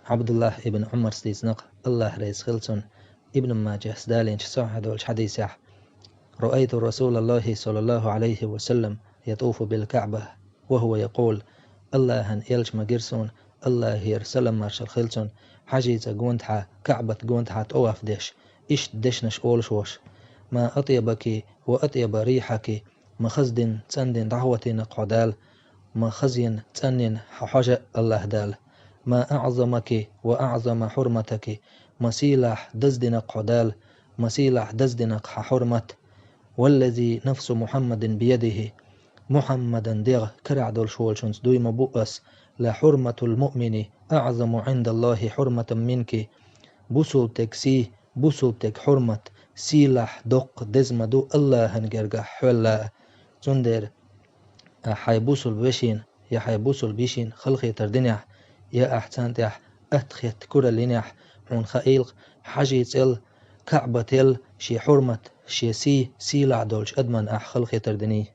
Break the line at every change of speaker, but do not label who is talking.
عبد الله ابن عمر ستيزنق الله ريس خلصن ابن ماجه سدالين شسوح دولش حديثح رأيت رسول الله صلى الله عليه وسلم يطوف بالكعبة وهو يقول الله هن إلش مجرسون الله هير سلم مارشال خلصن حجيزة جوندها كعبة جوندها توقف دش إيش دشنش أول شوش ما أطيبك وأطيب ريحك ما خزدن تسندن دعوتين قدال ما خزين تسنن حاجة الله دال ما أعظمك وأعظم حرمتك ما سيلح دزدن قدال ما سيلح دزدن حرمة والذي نفس محمد بيده محمدا ديغ كرع دول شولشنس دوي مبؤس لا حرمة المؤمن أعظم عند الله حرمة منك بوسلتك سي بوسلتك حرمة سيلح دق دزم دو الله هنجرجح حولا زندر حي بوسل بشين يا حي بوسل بيشين خلقي تردنح يا أحسن تح أتخيت كرة لنح عن خيلق حجيت ال كعبة ال شي حرمة شي سي سيلع دولش أدمن خلقي تردني